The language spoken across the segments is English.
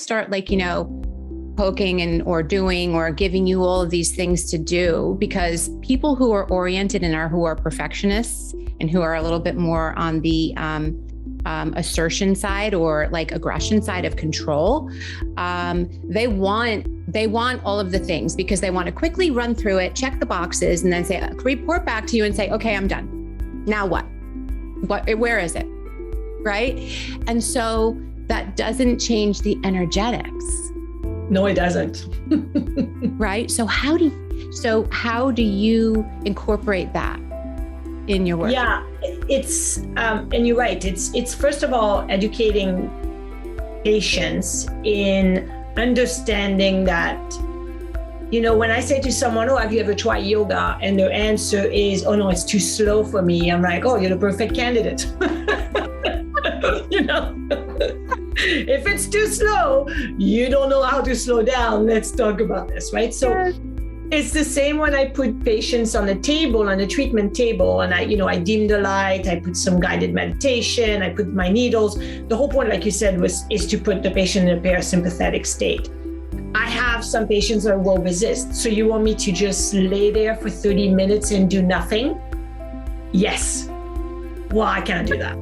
start poking and or doing or giving you all of these things to do, because people who are oriented and who are perfectionists and who are a little bit more on the assertion side or like aggression side of control, they want all of the things because they want to quickly run through it, check the boxes, and then say, report back to you and say, okay, I'm done. Now what? Where is it? Right? And so that doesn't change the energetics. No, it doesn't. Right? So how do you incorporate that in your work? Yeah, it's and you're right. It's first of all educating patients in understanding that, when I say to someone, oh, have you ever tried yoga? And their answer is, oh no, it's too slow for me. I'm like, oh, you're the perfect candidate. If it's too slow, you don't know how to slow down. Let's talk about this, right? So it's the same when I put patients on the treatment table, and I dim the light, I put some guided meditation, I put my needles. The whole point, like you said, is to put the patient in a parasympathetic state. I have some patients that will resist. So you want me to just lay there for 30 minutes and do nothing? Yes. Well, I can't do that.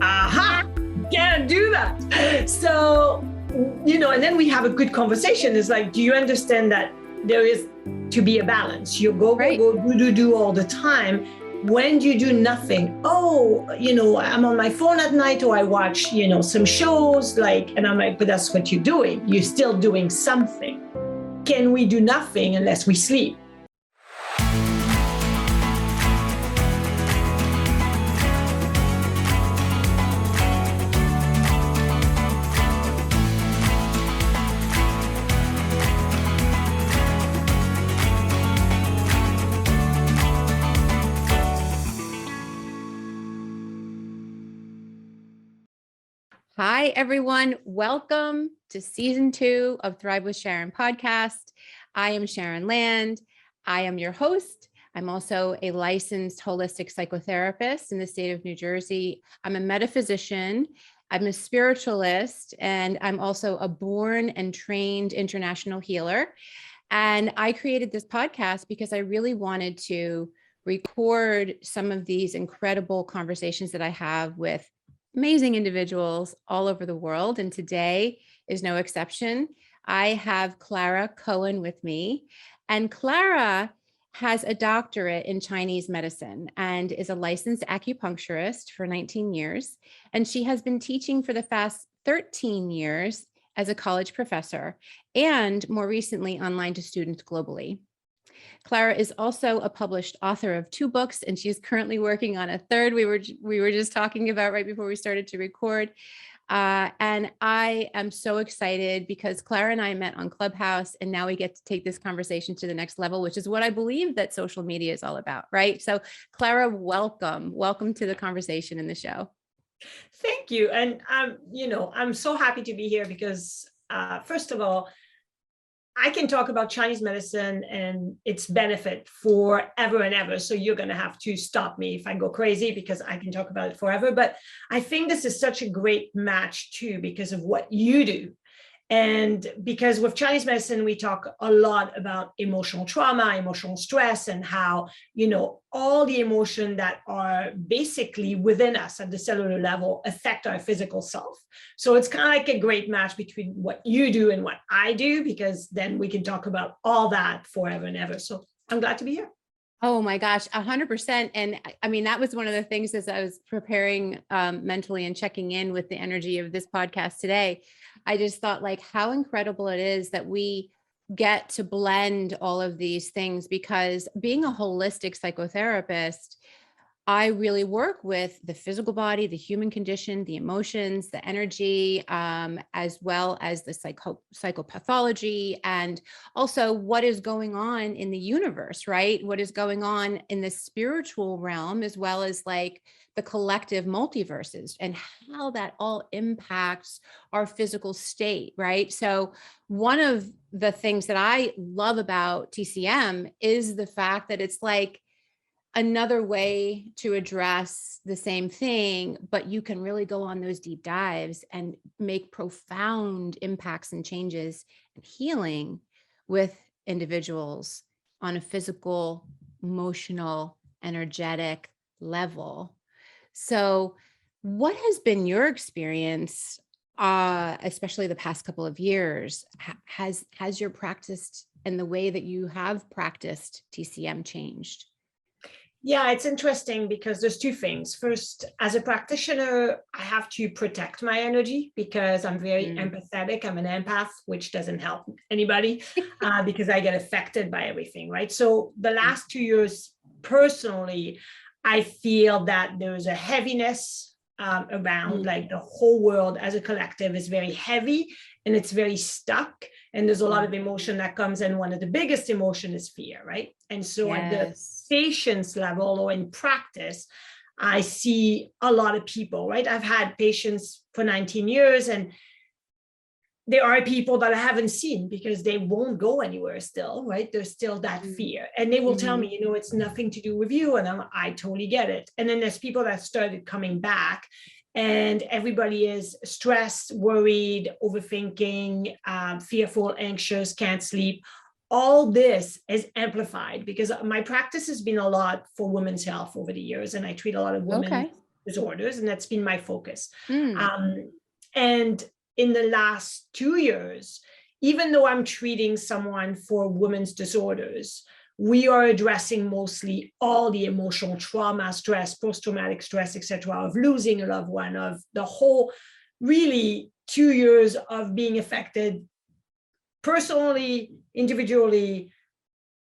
Aha! Can't do that. So, and then we have a good conversation. It's like, do you understand that there is to be a balance? You go, do all the time. When do you do nothing? Oh, I'm on my phone at night, or I watch, some shows, and I'm like, but that's what you're doing. You're still doing something. Can we do nothing unless we sleep? Hi, everyone. Welcome to season 2 of Thrive with Sharon podcast. I am Sharon Land. I am your host. I'm also a licensed holistic psychotherapist in the state of New Jersey. I'm a metaphysician. I'm a spiritualist, and I'm also a born and trained international healer. And I created this podcast because I really wanted to record some of these incredible conversations that I have with amazing individuals all over the world. And today is no exception. I have Clara Cohen with me. And Clara has a doctorate in Chinese medicine and is a licensed acupuncturist for 19 years. And she has been teaching for the past 13 years as a college professor, and more recently online to students globally. Clara is also a published author of 2 books, and she's currently working on a third. We were just talking about right before we started to record. And I am so excited because Clara and I met on Clubhouse, and now we get to take this conversation to the next level, which is what I believe that social media is all about, right? So Clara, welcome to the conversation in the show. Thank you. And I'm so happy to be here because first of all, I can talk about Chinese medicine and its benefit forever and ever. So you're going to have to stop me if I go crazy, because I can talk about it forever. But I think this is such a great match too, because of what you do. And because with Chinese medicine, we talk a lot about emotional trauma, emotional stress, and how, all the emotion that are basically within us at the cellular level affect our physical self. So it's kind of like a great match between what you do and what I do, because then we can talk about all that forever and ever. So I'm glad to be here. Oh my gosh, 100%. And I mean, that was one of the things as I was preparing mentally and checking in with the energy of this podcast today. I just thought how incredible it is that we get to blend all of these things, because being a holistic psychotherapist, I really work with the physical body, the human condition, the emotions, the energy, as well as the psychopathology, and also what is going on in the universe, right? What is going on in the spiritual realm, as well as the collective multiverses, and how that all impacts our physical state, right? So one of the things that I love about TCM is the fact that it's another way to address the same thing, but you can really go on those deep dives and make profound impacts and changes and healing with individuals on a physical, emotional, energetic level. So what has been your experience, especially the past couple of years? Has your practice and the way that you have practiced TCM changed? Yeah, it's interesting because there's two things. First, as a practitioner, I have to protect my energy because I'm very empathetic. I'm an empath, which doesn't help anybody because I get affected by everything, right? So the last 2 years, personally, I feel that there's a heaviness around, like the whole world as a collective is very heavy and it's very stuck. And there's a lot of emotion that comes in. One of the biggest emotion is fear, right? And so at the patient's level or in practice, I see a lot of people, right? I've had patients for 19 years and there are people that I haven't seen because they won't go anywhere still, right? There's still that fear. And they will tell me, you know, it's nothing to do with you. And I totally get it. And then there's people that started coming back and everybody is stressed, worried, overthinking, fearful, anxious, can't sleep. All this is amplified because my practice has been a lot for women's health over the years. And I treat a lot of women's disorders, and that's been my focus. And in the last 2 years, even though I'm treating someone for women's disorders, we are addressing mostly all the emotional trauma, stress, post-traumatic stress, etc., of losing a loved one, of the whole really 2 years of being affected personally, individually,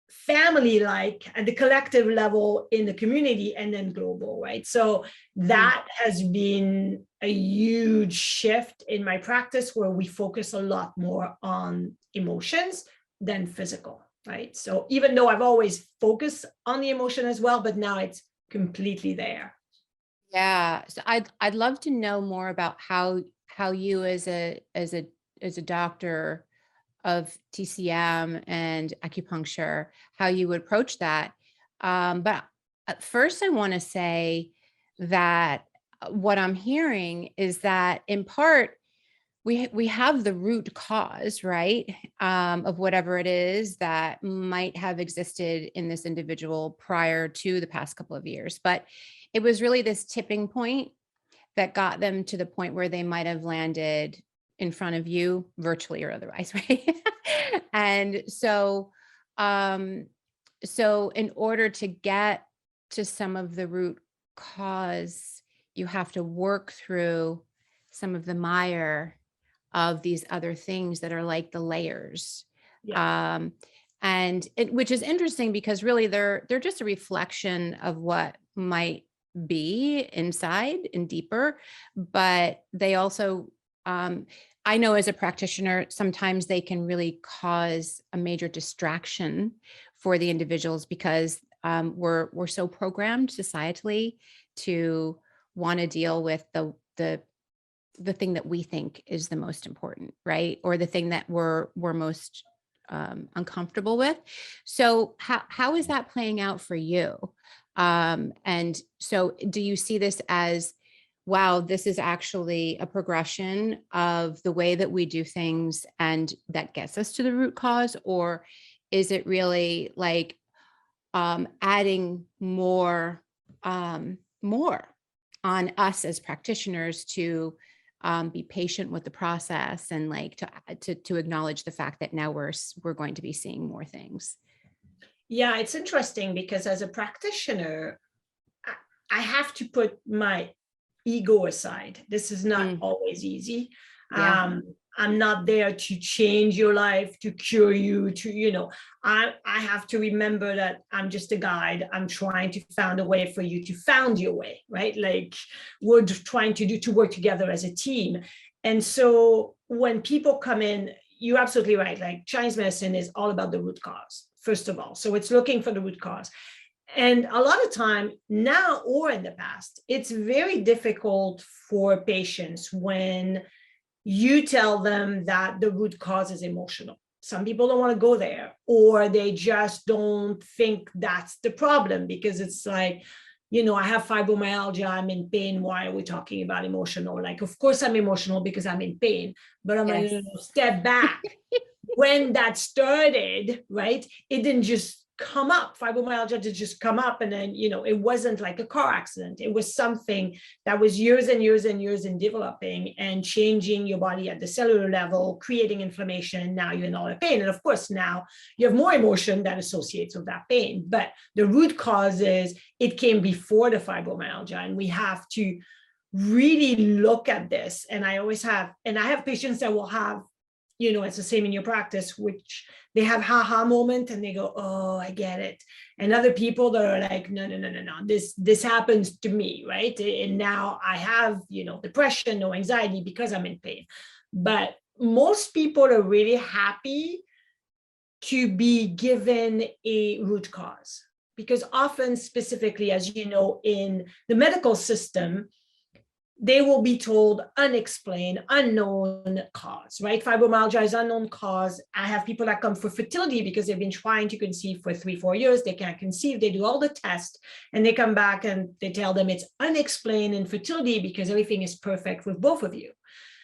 family-like, at the collective level in the community, and then global, right? So that has been a huge shift in my practice where we focus a lot more on emotions than physical, right? So even though I've always focused on the emotion as well, but now it's completely there. Yeah. So I'd love to know more about how you as a doctor of TCM and acupuncture, how you would approach that. But at first I want to say that what I'm hearing is that in part, we have the root cause, right? Of whatever it is that might have existed in this individual prior to the past couple of years. But it was really this tipping point that got them to the point where they might have landed in front of you, virtually or otherwise, right? And so in order to get to some of the root cause, you have to work through some of the mire of these other things that are like the layers. And which is interesting because really they're just a reflection of what might be inside and deeper, but they also, I know as a practitioner, sometimes they can really cause a major distraction for the individuals because we're so programmed societally to want to deal with the thing that we think is the most important, right? Or the thing that we're most uncomfortable with. So how is that playing out for you? And so do you see this as, wow, this is actually a progression of the way that we do things and that gets us to the root cause? Or is it really like adding more on us as practitioners to be patient with the process and like to acknowledge the fact that now we're going to be seeing more things? Yeah, it's interesting because as a practitioner, I have to put my ego aside. This is not always easy. I'm not there to change your life, to cure you, I have to remember that I'm just a guide. I'm trying to find a way for you to find your way, right? Like we're trying to work together as a team. And so when people come in, you're absolutely right. Like Chinese medicine is all about the root cause, first of all. So it's looking for the root cause. And a lot of time now or in the past, it's very difficult for patients when you tell them that the root cause is emotional, some people don't want to go there, or they just don't think that's the problem, because it's like, I have fibromyalgia, I'm in pain. Why are we talking about emotional? Like, of course I'm emotional because I'm in pain, but I'm Yes. going to step back. When that started, right, it didn't just come up. Fibromyalgia did just come up, and then, it wasn't like a car accident. It was something that was years and years and years in developing and changing your body at the cellular level, creating inflammation. Now you're in all the pain. And of course, now you have more emotion that associates with that pain. But the root cause is it came before the fibromyalgia, and we have to really look at this. And I have patients that will have, it's the same in your practice, which they have ha moment and they go, oh, I get it. And other people that are like, no, this happens to me, right? And now I have, depression, no anxiety because I'm in pain. But most people are really happy to be given a root cause, because often, specifically, as you know, in the medical system, they will be told unexplained, unknown cause, right? Fibromyalgia is unknown cause. I have people that come for fertility because they've been trying to conceive for 3-4 years. They can't conceive. They do all the tests and they come back and they tell them it's unexplained infertility because everything is perfect with both of you.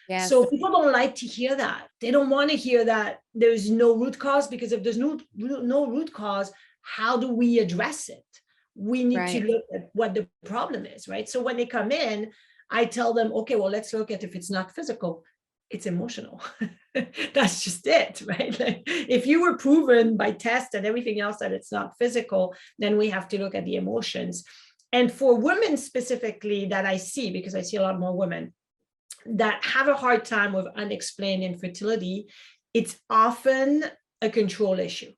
Yes. So people don't like to hear that. They don't want to hear that there's no root cause, because if there's no root cause, how do we address it? We need to look at what the problem is, right? So when they come in, I tell them, okay, well, let's look at if it's not physical, it's emotional. That's just it, right? Like, if you were proven by tests and everything else that it's not physical, then we have to look at the emotions. And for women specifically that I see, because I see a lot more women that have a hard time with unexplained infertility, it's often a control issue.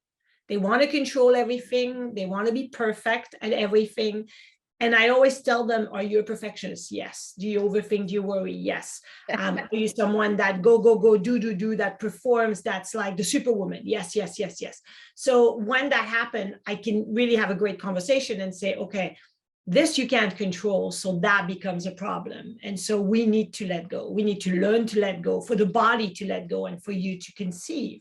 They want to control everything. They want to be perfect at everything. And I always tell them, are you a perfectionist? Yes. Do you overthink? Do you worry? Yes. Are you someone that go, do, that performs, that's like the superwoman? Yes. So when that happens, I can really have a great conversation and say, okay, this you can't control. So that becomes a problem. And so we need to let go. We need to learn to let go, for the body to let go and for you to conceive.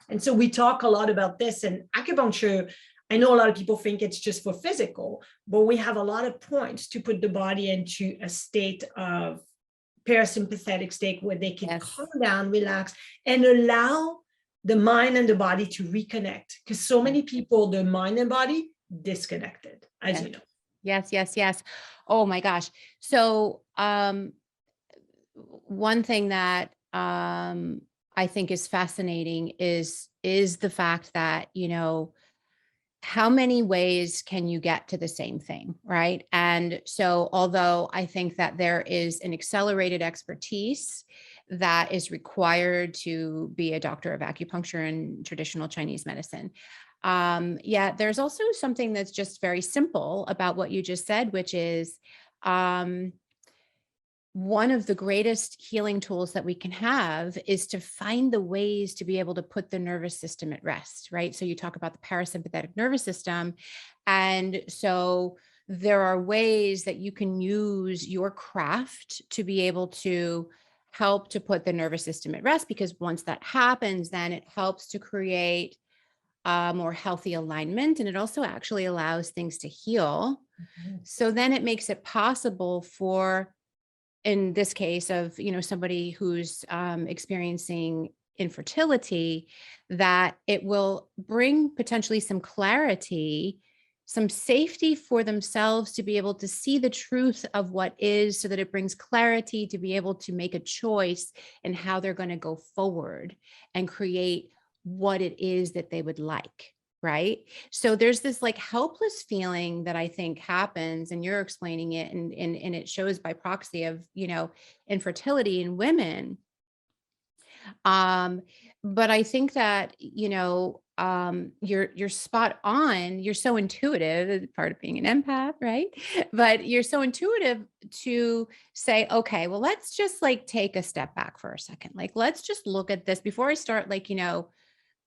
And so we talk a lot about this. And acupuncture, I know a lot of people think it's just for physical, but we have a lot of points to put the body into a state of parasympathetic state where they can calm down, relax, and allow the mind and the body to reconnect. Because so many people, their mind and body disconnected, as you know. Yes. Oh my gosh. So one thing that I think is fascinating is the fact that, how many ways can you get to the same thing, right? And so although I think that there is an accelerated expertise that is required to be a doctor of acupuncture and traditional Chinese medicine, there's also something that's just very simple about what you just said, which is one of the greatest healing tools that we can have is to find the ways to be able to put the nervous system at rest, right? So you talk about the parasympathetic nervous system. And so there are ways that you can use your craft to be able to help to put the nervous system at rest, because once that happens, then it helps to create a more healthy alignment. And it also actually allows things to heal. Mm-hmm. So then it makes it possible for, in this case of, somebody who's experiencing infertility, that it will bring potentially some clarity, some safety for themselves to be able to see the truth of what is, so that it brings clarity to be able to make a choice in how they're going to go forward and create what it is that they would like. Right. So there's this like helpless feeling that I think happens, and you're explaining it, and it shows by proxy of, infertility in women. But I think that, you're spot on. You're so intuitive, part of being an empath, right? But you're so intuitive to say, okay, well, let's just like take a step back for a second. Like, let's just look at this before I start, like,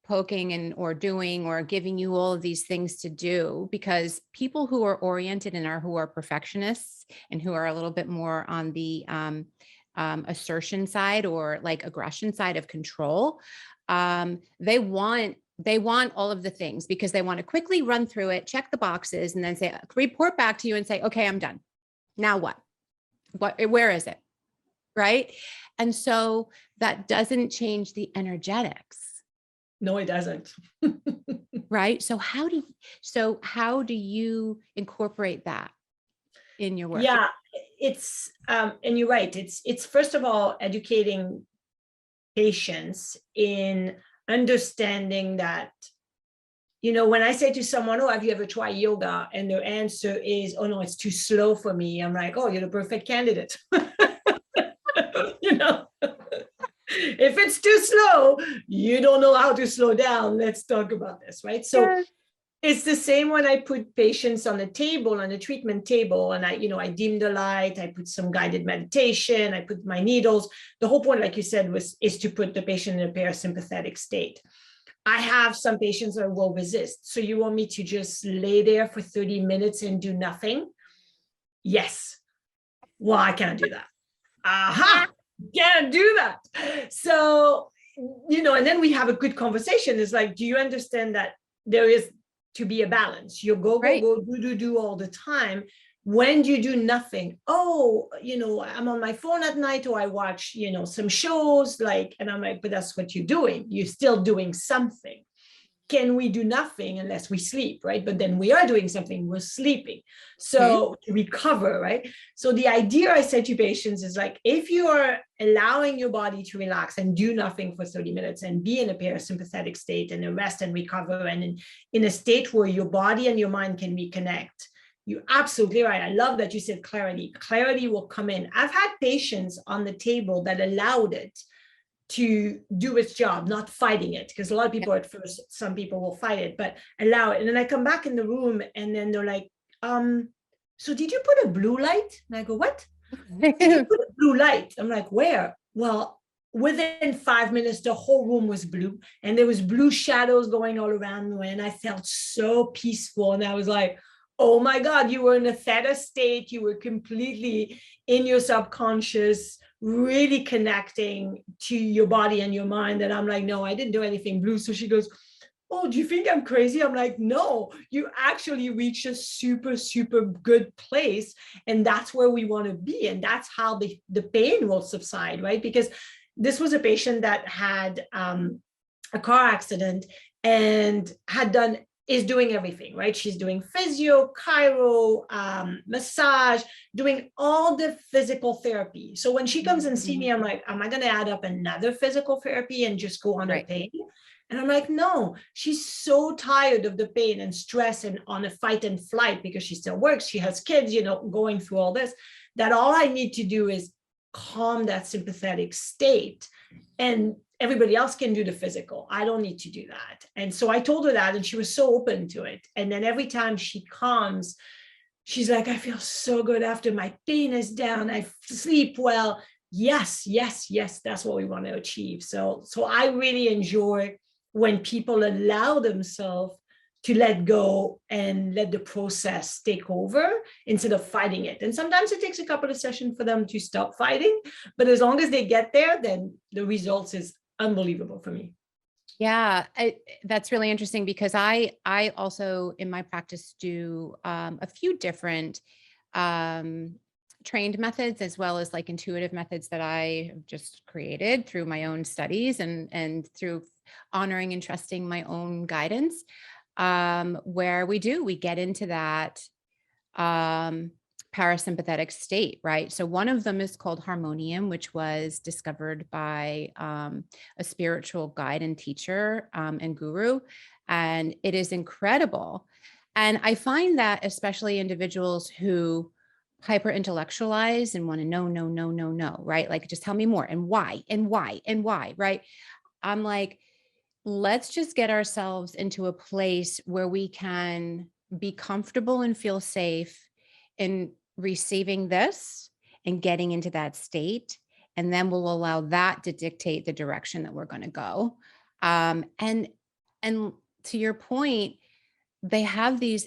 poking and or doing or giving you all of these things to do, because people who are oriented and who are perfectionists and who are a little bit more on the assertion side or like aggression side of control. They want all of the things because they want to quickly run through it, check the boxes, and then say, report back to you and say, okay, I'm done. Now what? Where is it? Right. And so that doesn't change the energetics. No, it doesn't. Right. So how do you incorporate that in your work? Yeah, it's, and you're right. It's first of all, educating patients in understanding that, when I say to someone, oh, have you ever tried yoga? And their answer is, oh no, it's too slow for me. I'm like, oh, you're the perfect candidate. If it's too slow, you don't know how to slow down. Let's talk about this, right? So Yes. It's the same when I put patients on the table, on the treatment table, and I dim the light, I put some guided meditation, I put my needles. The whole point, like you said, is to put the patient in a parasympathetic state. I have some patients that will resist. So you want me to just lay there for 30 minutes and do nothing? Yes. Well, I can't do that. Aha! Can't do that. So, and then we have a good conversation. It's like, do you understand that there is to be a balance? You go, do all the time. When do you do nothing? Oh, I'm on my phone at night, or I watch, some shows, and I'm like, but that's what you're doing. You're still doing something. Can we do nothing unless we sleep, right? But then we are doing something, we're sleeping. So to recover, right? So the idea I said to patients is like, if you are allowing your body to relax and do nothing for 30 minutes and be in a parasympathetic state and rest and recover, and in a state where your body and your mind can reconnect, you're absolutely right. I love that you said clarity. Clarity will come in. I've had patients on the table that allowed it to do its job, not fighting it. Because a lot of people at first, some people will fight it, but allow it. And then I come back in the room and then they're like, so did you put a blue light? And I go, what? Did you put a blue light? I'm like, where? Well, within 5 minutes, the whole room was blue and there was blue shadows going all around me. And I felt so peaceful. And I was like, oh my God, you were in a theta state. You were completely in your subconscious, really connecting to your body and your mind. And I'm like, no, I didn't do anything blue. So she goes, oh, do you think I'm crazy? I'm like, no, you actually reach a super, super good place. And that's where we want to be. And that's how the pain will subside, right? Because this was a patient that had a car accident and is doing everything, right? She's doing physio, chiro, massage, doing all the physical therapy. So when she comes and see me, I'm like, am I going to add up another physical therapy and just go on her pain? And I'm like, no, she's so tired of the pain and stress and on a fight and flight because she still works. She has kids, going through all this, that all I need to do is calm that sympathetic state. And everybody else can do the physical. I don't need to do that. And so I told her that, and she was so open to it. And then every time she calms, she's like, I feel so good after my pain is down. I sleep well. Yes, yes, yes. That's what we want to achieve. So I really enjoy when people allow themselves to let go and let the process take over instead of fighting it. And sometimes it takes a couple of sessions for them to stop fighting, but as long as they get there, then the results is unbelievable for me. Yeah, that's really interesting because I also in my practice do a few different trained methods as well as like intuitive methods that I have just created through my own studies and through honoring and trusting my own guidance, where we get into that parasympathetic state, right? So one of them is called harmonium, which was discovered by a spiritual guide and teacher and guru. And it is incredible. And I find that especially individuals who hyper intellectualize and want to know, right? Like, just tell me more and why, right? I'm like, let's just get ourselves into a place where we can be comfortable and feel safe in receiving this and getting into that state. And then we'll allow that to dictate the direction that we're going to go. And to your point, they have these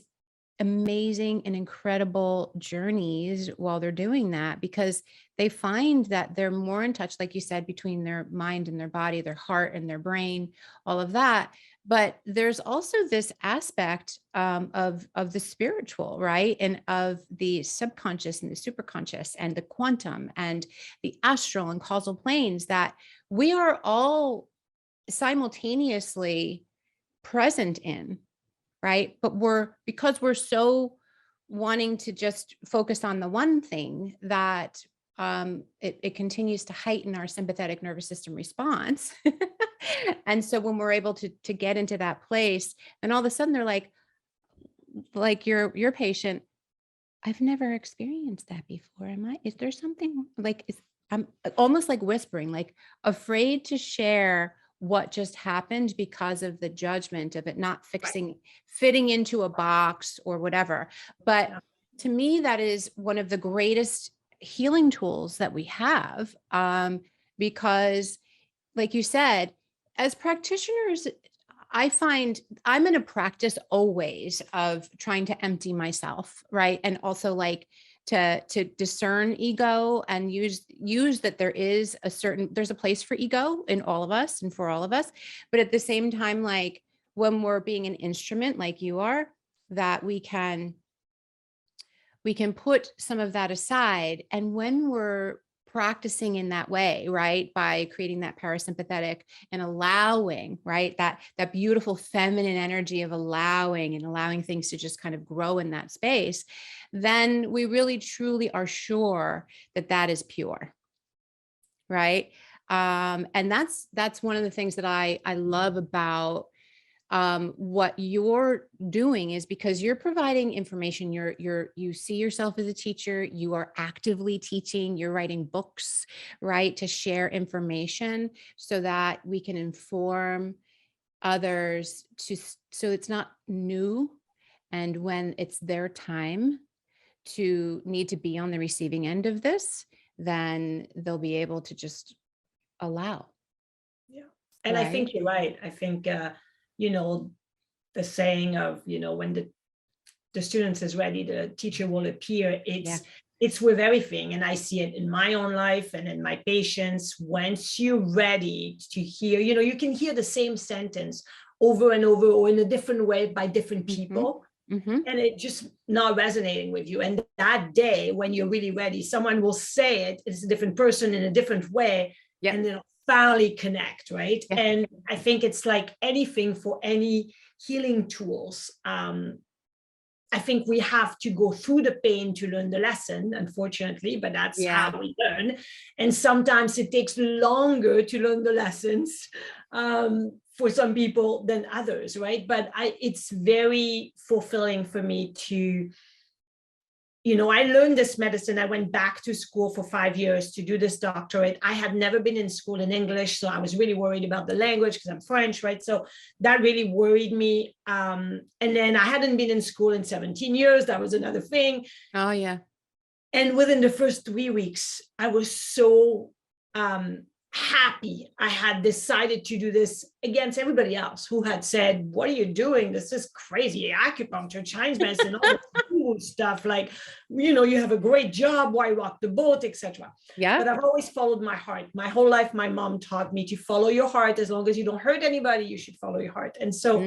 amazing and incredible journeys while they're doing that, because they find that they're more in touch, like you said, between their mind and their body, their heart and their brain, all of that. But there's also this aspect of the spiritual, right? And of the subconscious and the superconscious and the quantum and the astral and causal planes that we are all simultaneously present in, right? But because we're so wanting to just focus on the one thing, that it continues to heighten our sympathetic nervous system response. And so when we're able to get into that place, and all of a sudden they're like your patient, I've never experienced that before. Is there something like, I'm almost like whispering, like afraid to share what just happened because of the judgment of it not fitting into a box or whatever. But to me, that is one of the greatest healing tools that we have, because like you said, as practitioners, I find I'm in a practice always of trying to empty myself, right? And also like to discern ego and use that there's a place for ego in all of us and for all of us. But at the same time, like when we're being an instrument like you are, that we can put some of that aside. And when we're practicing in that way, right, by creating that parasympathetic and allowing, right, that beautiful feminine energy of allowing things to just kind of grow in that space, then we really truly are sure that that is pure, right? And that's one of the things that I love about what you're doing, is because you're providing information. You see yourself as a teacher. You are actively teaching. You're writing books, right, to share information so that we can inform others so it's not new. And when it's their time to need to be on the receiving end of this, then they'll be able to just allow. Yeah. And right? I think you're right. I think, the saying of, when the student is ready, the teacher will appear. It's with everything. And I see it in my own life and in my patients. Once you're ready to hear, you can hear the same sentence over and over or in a different way by different people. Mm-hmm. And it just not resonating with you. And that day when you're really ready, someone will say it's a different person in a different way. Yep. And they'll finally connect, right? Yeah. And I think it's like anything for any healing tools. I think we have to go through the pain to learn the lesson, unfortunately, but that's how we learn. And sometimes it takes longer to learn the lessons for some people than others, right? But it's very fulfilling for me to, I learned this medicine. I went back to school for 5 years to do this doctorate. I had never been in school in English, so I was really worried about the language because I'm French, right? So that really worried me. And then I hadn't been in school in 17 years. That was another thing. Oh, yeah. And within the first 3 weeks, I was so happy I had decided to do this against everybody else who had said, what are you doing? This is crazy. Acupuncture, Chinese medicine, all this cool stuff. Like, you have a great job. Why rock the boat, etc. Yeah. But I've always followed my heart. My whole life, my mom taught me to follow your heart. As long as you don't hurt anybody, you should follow your heart. And so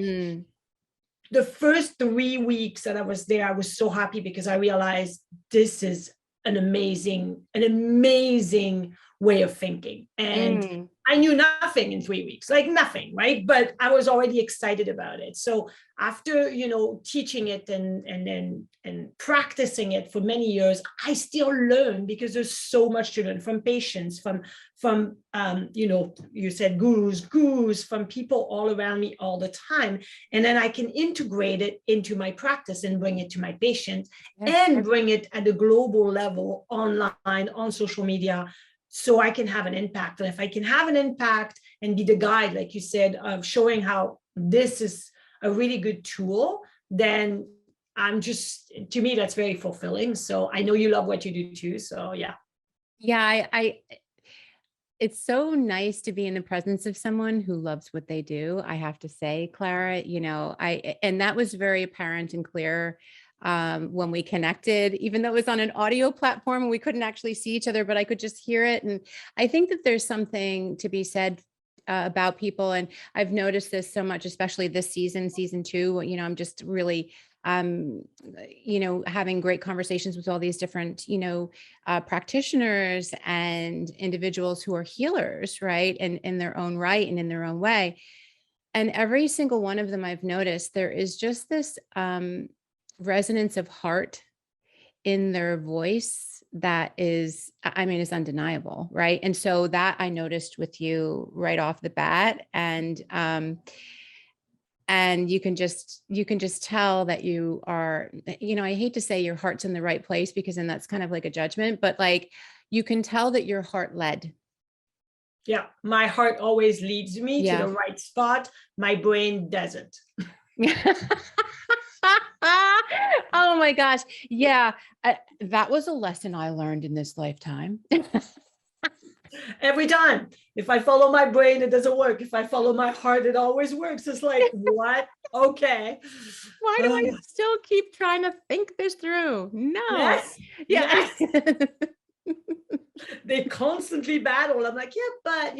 the first 3 weeks that I was there, I was so happy because I realized this is an amazing way of thinking. And I knew nothing in 3 weeks, like nothing, right? But I was already excited about it. So after, teaching it and practicing it for many years, I still learn because there's so much to learn from patients, from you said gurus, from people all around me all the time. And then I can integrate it into my practice and bring it to my patients and bring it at a global level online, on social media, so I can have an impact. And if I can have an impact and be the guide, like you said, of showing how this is a really good tool, then to me, that's very fulfilling. So I know you love what you do too. So yeah. Yeah, it's so nice to be in the presence of someone who loves what they do. I have to say, Clara, and that was very apparent and clear when we connected, even though it was on an audio platform and we couldn't actually see each other, but I could just hear it. And I think that there's something to be said about people. And I've noticed this so much, especially this season 2, I'm just really, having great conversations with all these different, practitioners and individuals who are healers, right. And in their own right and in their own way. And every single one of them, I've noticed there is just this resonance of heart in their voice that is undeniable, right? And so that I noticed with you right off the bat, and you can just tell that you are, I hate to say your heart's in the right place, because then that's kind of like a judgment, but like you can tell that your heart led. Yeah, my heart always leads me to the right spot. My brain doesn't. Oh my gosh. Yeah. That was a lesson I learned in this lifetime. Every time. If I follow my brain, it doesn't work. If I follow my heart, it always works. It's like, what? Okay. Why do I still keep trying to think this through? No. Yes. Yeah. Yes. They constantly battle. I'm like, yeah, but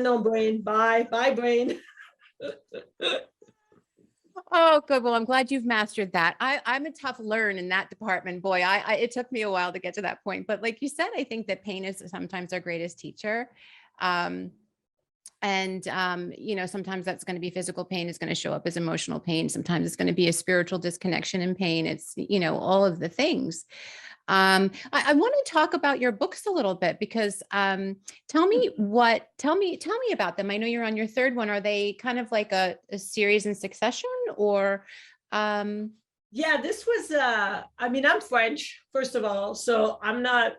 no, brain. Bye, brain. Oh, good. Well, I'm glad you've mastered that. I'm a tough learn in that department. Boy, it took me a while to get to that point. But like you said, I think that pain is sometimes our greatest teacher. Sometimes that's going to be physical pain. It's going to show up as emotional pain. Sometimes it's going to be a spiritual disconnection and pain. It's, all of the things. I want to talk about your books a little bit, because tell me about them. I know you're on your third one. Are they kind of like a series in succession, or? Yeah, this was, I'm French, first of all. So I'm not,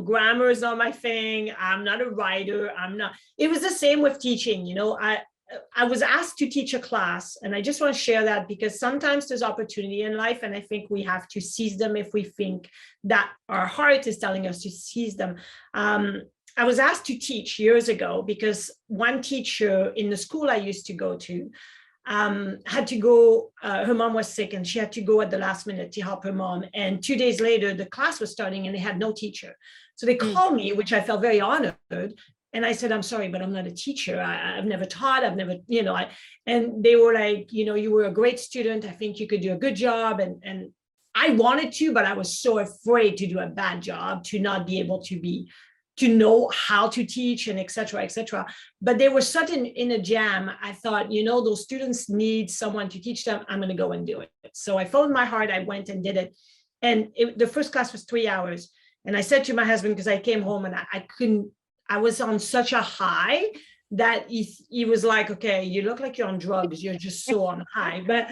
grammar is not my thing. I'm not a writer. It was the same with teaching. I was asked to teach a class, and I just want to share that, because sometimes there's opportunity in life, and I think we have to seize them if we think that our heart is telling us to seize them. I was asked to teach years ago because one teacher in the school I used to go to had to go, her mom was sick, and she had to go at the last minute to help her mom. And 2 days later, the class was starting and they had no teacher. So they called me, which I felt very honored. And I said, I'm sorry, but I'm not a teacher. I've never taught. I've never, and they were like, you were a great student. I think you could do a good job. And I wanted to, but I was so afraid to do a bad job, to not be able to know how to teach, and et cetera, et cetera. But they were such in a jam. I thought, those students need someone to teach them. I'm going to go and do it. So I followed my heart. I went and did it. And the first class was 3 hours. And I said to my husband, because I came home and I was on such a high that he was like, okay, you look like you're on drugs. You're just so on high. But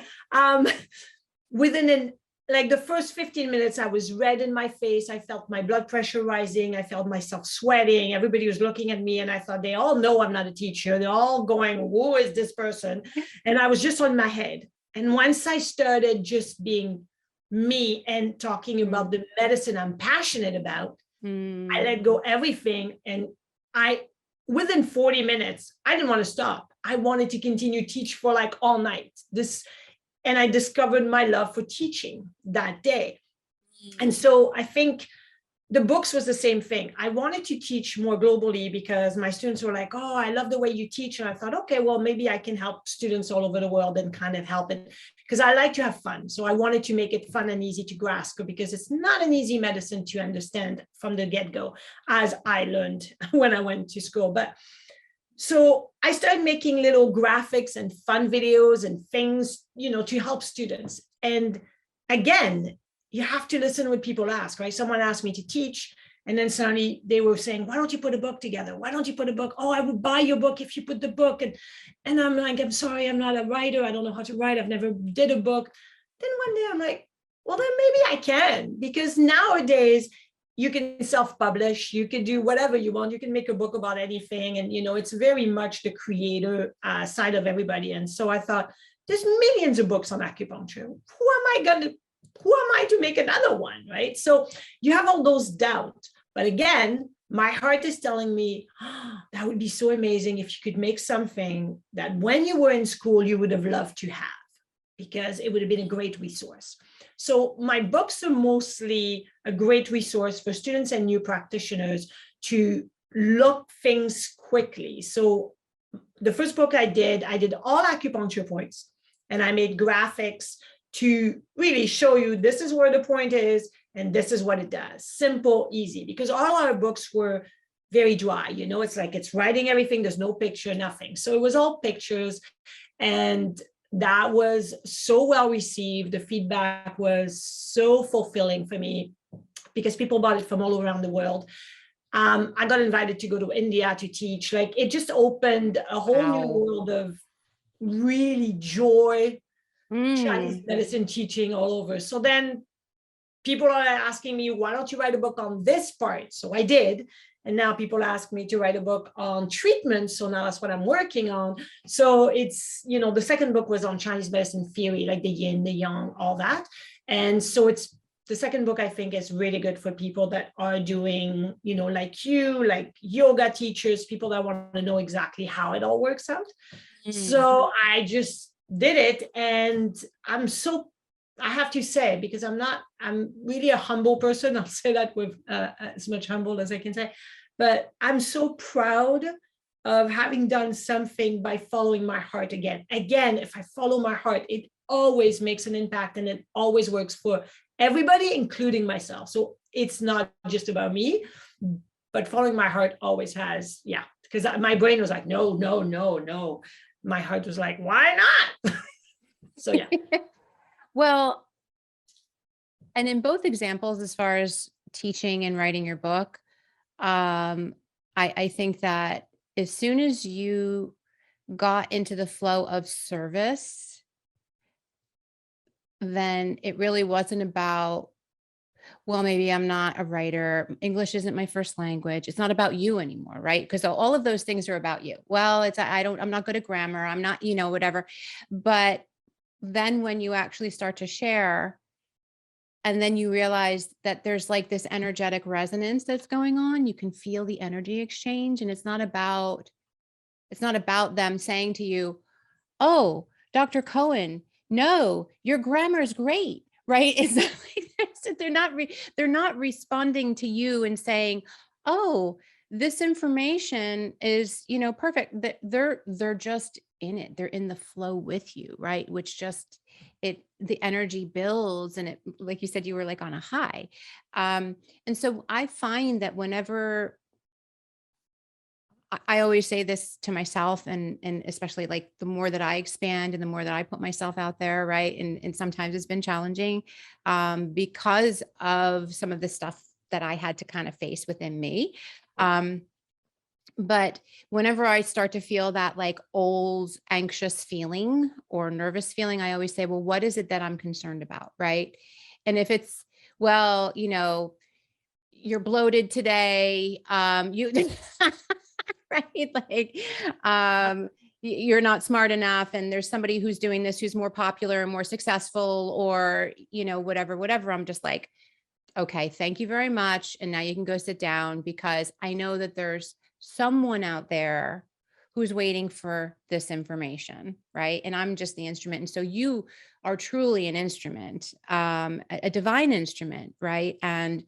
within the first 15 minutes, I was red in my face. I felt my blood pressure rising. I felt myself sweating. Everybody was looking at me, and I thought, they all know I'm not a teacher. They're all going, who is this person? And I was just on my head. And once I started just being me and talking about the medicine I'm passionate about, I let go everything. And within 40 minutes, I didn't want to stop. I wanted to continue teach for like all night. And I discovered my love for teaching that day. And so I think the books was the same thing. I wanted to teach more globally, because my students were like, oh, I love the way you teach. And I thought, okay, well, maybe I can help students all over the world and kind of help it, because I like to have fun. So I wanted to make it fun and easy to grasp, because it's not an easy medicine to understand from the get-go, as I learned when I went to school. But so I started making little graphics and fun videos and things, to help students. And again, you have to listen when people ask, right? Someone asked me to teach, and then suddenly they were saying, why don't you put a book together? Why don't you put a book? Oh, I would buy your book if you put the book. And I'm like, I'm sorry, I'm not a writer. I don't know how to write. I've never did a book. Then one day I'm like, well, then maybe I can, because nowadays you can self-publish, you can do whatever you want. You can make a book about anything. And, it's very much the creator side of everybody. And so I thought, there's millions of books on acupuncture. Who am I to make another one, right? So you have all those doubts. But again, my heart is telling me, that would be so amazing if you could make something that when you were in school, you would have loved to have. because it would have been a great resource. So my books are mostly a great resource for students and new practitioners to look things quickly. So the first book I did all acupuncture points, and I made graphics to really show you this is where the point is and this is what it does. Simple, easy, because all our books were very dry. It's like it's writing everything. There's no picture, nothing. So it was all pictures. And that was so well received. The feedback was so fulfilling for me because people bought it from all around the world. I got invited to go to India to teach. Like, it just opened a whole new world of really joy, Chinese medicine teaching all over. So then people are asking me, why don't you write a book on this part? So I did. And now people ask me to write a book on treatment. So now that's what I'm working on. So it's, the second book was on Chinese medicine theory, like the yin, the yang, all that. And so it's the second book, I think, is really good for people that are doing, like yoga teachers, people that want to know exactly how it all works out. So I just did it. And I have to say, because I'm really a humble person. I'll say that with as much humble as I can say, but I'm so proud of having done something by following my heart again. Again, if I follow my heart, it always makes an impact and it always works for everybody, including myself. So it's not just about me, but following my heart always has, because my brain was like, no, no, no, no. My heart was like, why not? So yeah. Well, and in both examples, as far as teaching and writing your book, I think that as soon as you got into the flow of service, then it really wasn't about, well, maybe I'm not a writer. English isn't my first language. It's not about you anymore, right? Because all of those things are about you. Well, I'm not good at grammar. I'm not, whatever. But then when you actually start to share, and then you realize that there's like this energetic resonance that's going on, you can feel the energy exchange. And it's not about them saying to you, oh, Dr. Cohen, no, your grammar is great, right? It's not like they're not responding to you and saying, oh, this information is, perfect. They're just in it. They're in the flow with you, right? Which just, the energy builds, and it, like you said, you were like on a high. And so I find that whenever I always say this to myself, and especially like the more that I expand and the more that I put myself out there, right? And sometimes it's been challenging because of some of the stuff that I had to kind of face within me. But whenever I start to feel that like old anxious feeling or nervous feeling, I always say, well, what is it that I'm concerned about? Right. And if it's, well, you're bloated today, right? Like, you're not smart enough, and there's somebody who's doing this, who's more popular and more successful, or, whatever. I'm just like, okay, thank you very much. And now you can go sit down, because I know that there's someone out there who's waiting for this information, right? And I'm just the instrument. And so you are truly an instrument, a divine instrument, right? And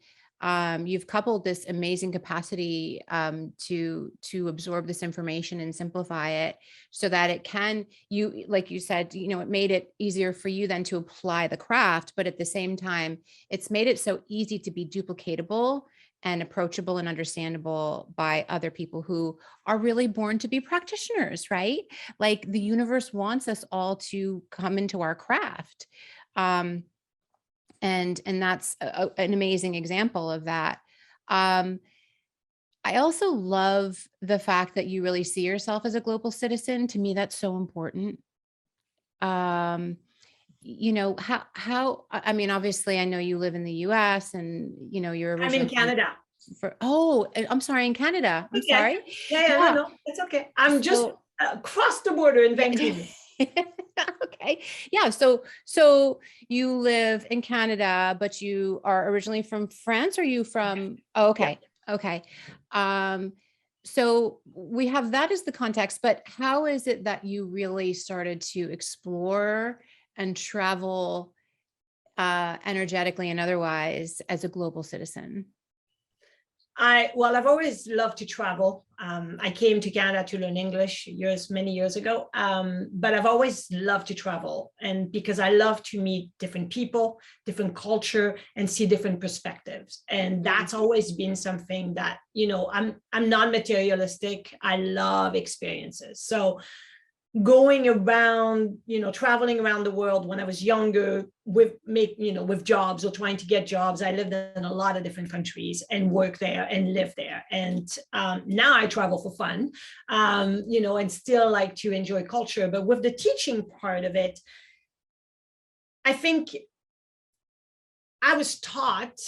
you've coupled this amazing capacity to absorb this information and simplify it so that it can, like you said, it made it easier for you then to apply the craft, but at the same time, it's made it so easy to be duplicatable and approachable and understandable by other people who are really born to be practitioners, right? Like, the universe wants us all to come into our craft. And that's an amazing example of that. I also love the fact that you really see yourself as a global citizen. To me, that's so important. How, I mean, obviously I know you live in the US, and, you're I'm in Canada. I'm sorry, in Canada. I'm sorry. Yeah, no, it's okay. I'm just across the border in Vancouver. Okay. Yeah. So you live in Canada, but you are originally from France. Are you from? Oh, okay. Yeah. Okay. So we have that as the context, but how is it that you really started to explore and travel energetically and otherwise as a global citizen? I've always loved to travel. I came to Canada to learn English many years ago. But I've always loved to travel, and because I love to meet different people, different culture, and see different perspectives. And that's always been something that, I'm non-materialistic. I love experiences. So going around, traveling around the world when I was younger with jobs or trying to get jobs. I lived in a lot of different countries and worked there and lived there. And now I travel for fun, and still like to enjoy culture. But with the teaching part of it, I think I was taught,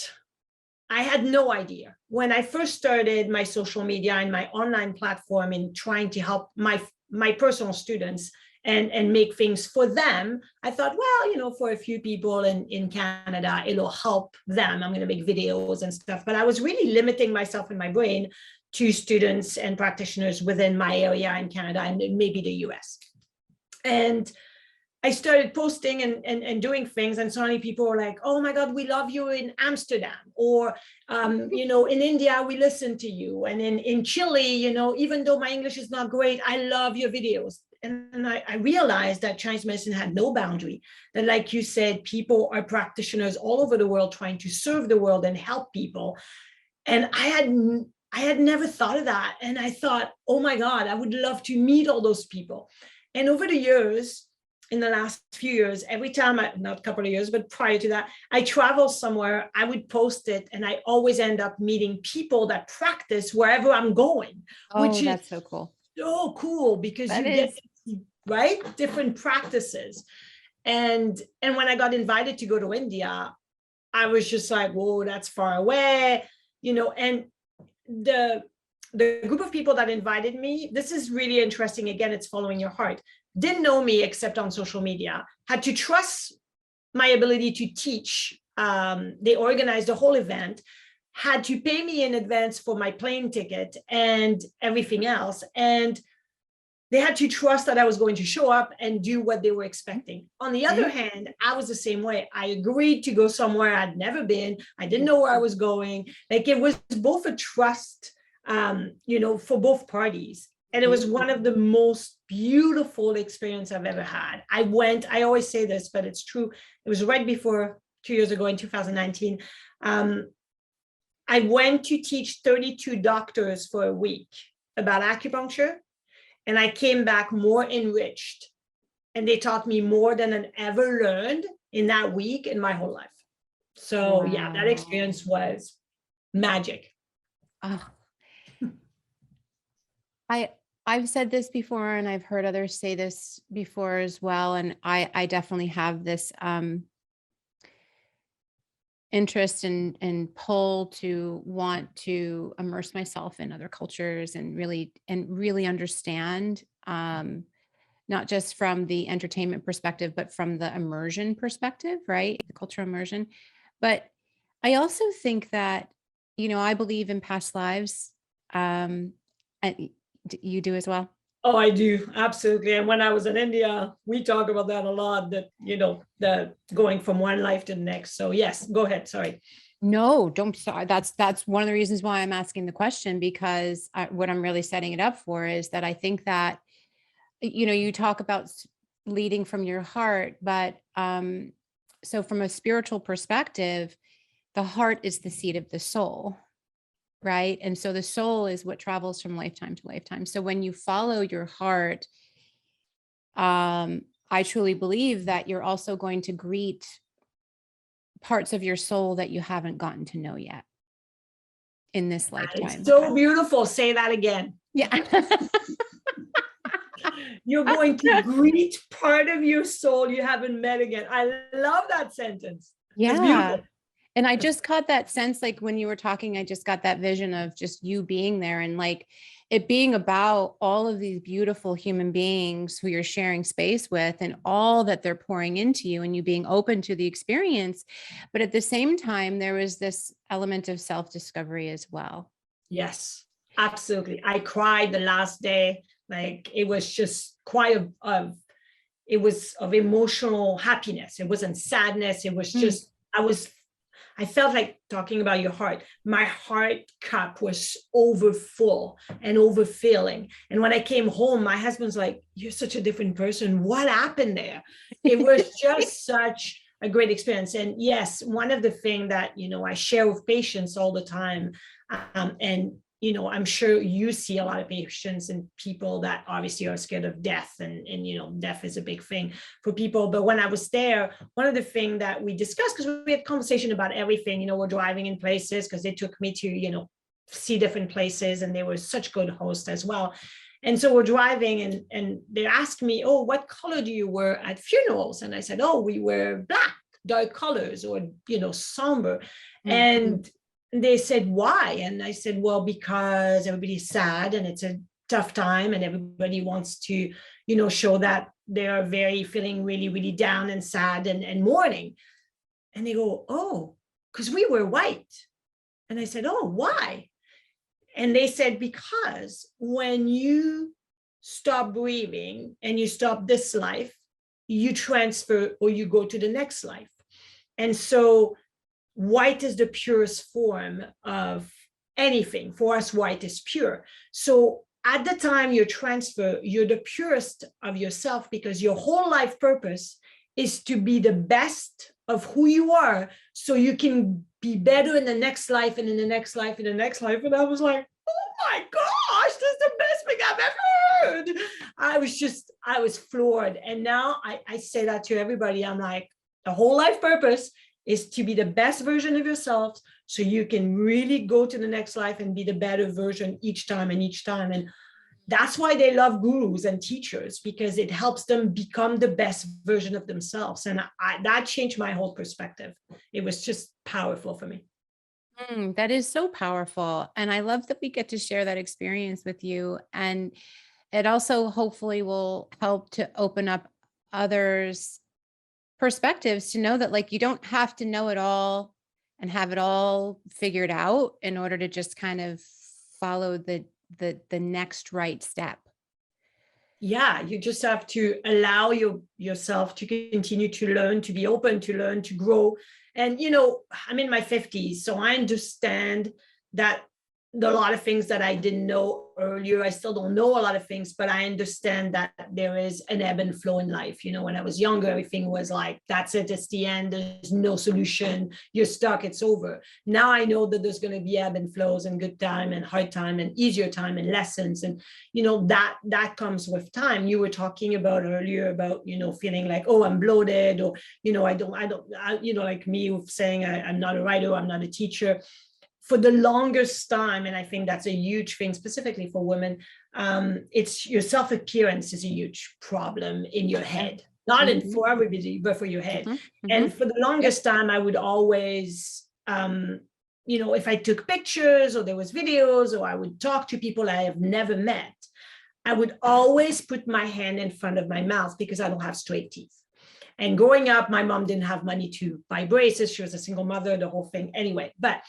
I had no idea. When I first started my social media and my online platform in trying to help my personal students and make things for them, I thought, well, for a few people in Canada, it'll help them. I'm going to make videos and stuff. But I was really limiting myself in my brain to students and practitioners within my area in Canada and maybe the US. And I started posting and doing things, and suddenly people were like, oh my God, we love you in Amsterdam, or, in India, we listen to you. And in Chile, even though my English is not great, I love your videos. And I realized that Chinese medicine had no boundary, that, like you said, people are practitioners all over the world trying to serve the world and help people. And I had never thought of that. And I thought, oh my God, I would love to meet all those people. And over the years, in the last few years, every time, not a couple of years, but prior to that, I travel somewhere, I would post it, and I always end up meeting people that practice wherever I'm going, which that's is so cool. So cool, because That you get to see, right, different practices. And when I got invited to go to India, I was just like, whoa, that's far away, and the group of people that invited me, this is really interesting. Again, it's following your heart. Didn't know me except on social media, had to trust my ability to teach. They organized the whole event, had to pay me in advance for my plane ticket and everything else. And they had to trust that I was going to show up and do what they were expecting. On the other hand, I was the same way. I agreed to go somewhere I'd never been. I didn't know where I was going. Like, it was both a trust, for both parties. And it was one of the most beautiful experiences I've ever had. I always say this, but it's true. It was right before 2 years ago in 2019. I went to teach 32 doctors for a week about acupuncture, and I came back more enriched. And they taught me more than I ever learned in that week in my whole life. So yeah, that experience was magic. I've said this before, and I've heard others say this before as well. And I definitely have this interest and pull to want to immerse myself in other cultures and really understand, not just from the entertainment perspective, but from the immersion perspective, right? The cultural immersion. But I also think that, I believe in past lives. And you do as well? Oh, I do. Absolutely. And when I was in India, we talk about that a lot, that, the going from one life to the next. So yes, go ahead. Sorry. No, don't. Sorry. That's one of the reasons why I'm asking the question, because what I'm really setting it up for is that I think that, you talk about leading from your heart, but so from a spiritual perspective, the heart is the seat of the soul. Right. And so the soul is what travels from lifetime to lifetime. So when you follow your heart, I truly believe that you're also going to greet parts of your soul that you haven't gotten to know yet in this lifetime. It's so beautiful. Say that again. Yeah. You're going to greet part of your soul you haven't met again. I love that sentence. Yeah. It's beautiful. And I just caught that sense, like when you were talking, I just got that vision of just you being there and like it being about all of these beautiful human beings who you're sharing space with and all that they're pouring into you and you being open to the experience. But at the same time, there was this element of self-discovery as well. Yes, absolutely. I cried the last day. Like, it was just quite it was of emotional happiness. It wasn't sadness. It was just, I felt like, talking about your heart, my heart cup was over full and overfilling. And when I came home, my husband's like, you're such a different person. What happened there? It was just such a great experience. And yes, one of the things that, I share with patients all the time, and I'm sure you see a lot of patients and people that obviously are scared of death, and death is a big thing for people. But when I was there, one of the things that we discussed, because we had conversation about everything, we're driving in places, because they took me to, see different places, and they were such good hosts as well. And so we're driving, and they asked me, oh, what color do you wear at funerals? And I said, oh, we wear black, dark colors, or, somber. And they said, why? And I said, well, because everybody's sad and it's a tough time, and everybody wants to, show that they are feeling really, really down and sad and mourning. And they go, oh, because we were white. And I said, oh, why? And they said, because when you stop breathing and you stop this life, you transfer or you go to the next life. And so white is the purest form of anything. For us, white is pure. So at the time you transfer, you're the purest of yourself, because your whole life purpose is to be the best of who you are, so you can be better in the next life, and in the next life, and the next life. And I was like, oh my gosh, this is the best thing I've ever heard. I was floored. And now I say that to everybody. I'm like, the whole life purpose is to be the best version of yourself, so you can really go to the next life and be the better version each time and each time. And that's why they love gurus and teachers, because it helps them become the best version of themselves. And that changed my whole perspective. It was just powerful for me. That is so powerful. And I love that we get to share that experience with you. And it also hopefully will help to open up others' perspectives to know that, like, you don't have to know it all and have it all figured out in order to just kind of follow the next right step. Yeah, you just have to allow yourself to continue to learn, to be open to learn, to grow. And, I'm in my 50s, so I understand that there are a lot of things that I didn't know earlier. I still don't know a lot of things, but I understand that there is an ebb and flow in life. When I was younger, everything was like, that's it, it's the end, there's no solution, you're stuck, it's over. Now I know that there's going to be ebb and flows, and good time and hard time and easier time and lessons. And, that comes with time. You were talking about earlier about, feeling like, oh, I'm bloated, or, like me saying I'm not a writer, I'm not a teacher. For the longest time, and I think that's a huge thing, specifically for women, it's your self-appearance is a huge problem in your head, not for everybody, but for your head. And for the longest time, I would always, if I took pictures or there was videos, or I would talk to people I have never met, I would always put my hand in front of my mouth, because I don't have straight teeth. And growing up, my mom didn't have money to buy braces. She was a single mother, the whole thing. Anyway, but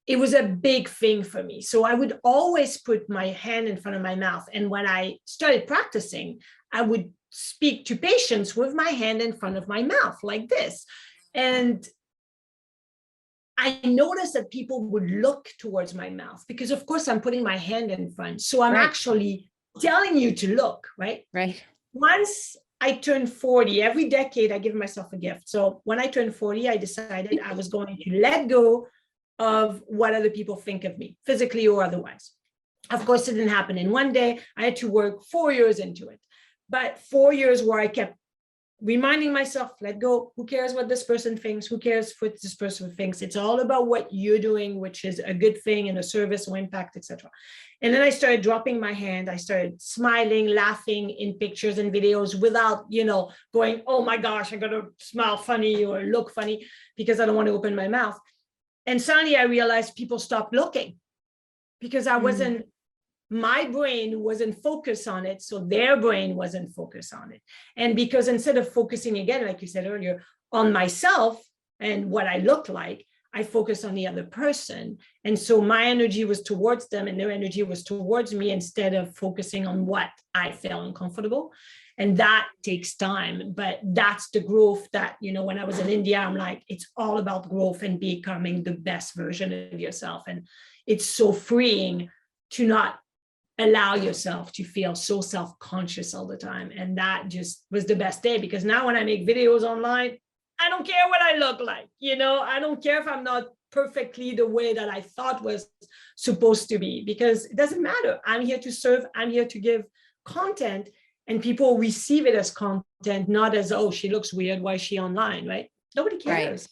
it was a big thing for me. So I would always put my hand in front of my mouth. And when I started practicing, I would speak to patients with my hand in front of my mouth like this. And I noticed that people would look towards my mouth, because of course I'm putting my hand in front. So I'm actually telling you to look, right? Right. Once I turned 40, every decade I give myself a gift. So when I turned 40, I decided I was going to let go of what other people think of me, physically or otherwise. Of course, it didn't happen in one day. I had to work 4 years into it, but 4 years where I kept reminding myself, let go. Who cares what this person thinks? Who cares what this person thinks? It's all about what you're doing, which is a good thing and a service or impact, etc. And then I started dropping my hand. I started smiling, laughing in pictures and videos without, going, oh my gosh, I got to smile funny or look funny, because I don't want to open my mouth. And suddenly I realized people stopped looking, because I wasn't, my brain wasn't focused on it. So their brain wasn't focused on it. And because instead of focusing again, like you said earlier, on myself and what I looked like, I focused on the other person. And so my energy was towards them and their energy was towards me, instead of focusing on what I felt uncomfortable. And that takes time, but that's the growth that, when I was in India, I'm like, it's all about growth and becoming the best version of yourself. And it's so freeing to not allow yourself to feel so self-conscious all the time. And that just was the best day, because now when I make videos online, I don't care what I look like. I don't care if I'm not perfectly the way that I thought was supposed to be, because it doesn't matter. I'm here to serve. I'm here to give content, and people receive it as content, not as, oh, she looks weird, why is she online, right? Nobody cares.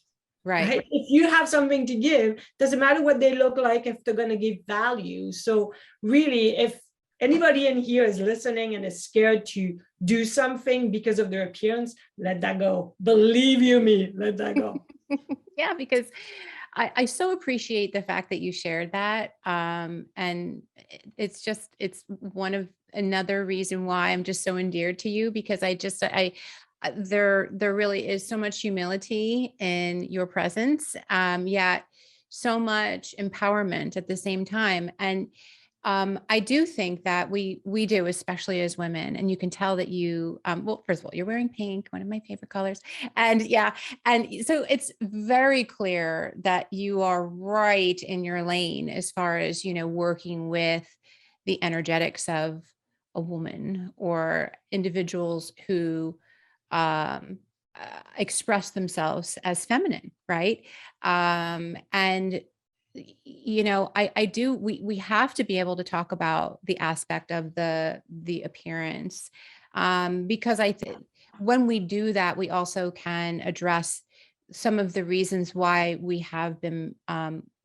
Right. If you have something to give, doesn't matter what they look like, if they're going to give value. So really, if anybody in here is listening and is scared to do something because of their appearance, let that go. Believe you me, let that go. Yeah, because I so appreciate the fact that you shared that. And it's another reason why I'm just so endeared to you, because there really is so much humility in your presence, yet so much empowerment at the same time. And I do think that we do, especially as women, and you can tell that you, well, first of all, you're wearing pink, one of my favorite colors. And so it's very clear that you are right in your lane as far as, working with the energetics of a woman or individuals who express themselves as feminine, right? And we have to be able to talk about the aspect of the appearance, because I think when we do that, we also can address some of the reasons why we have been,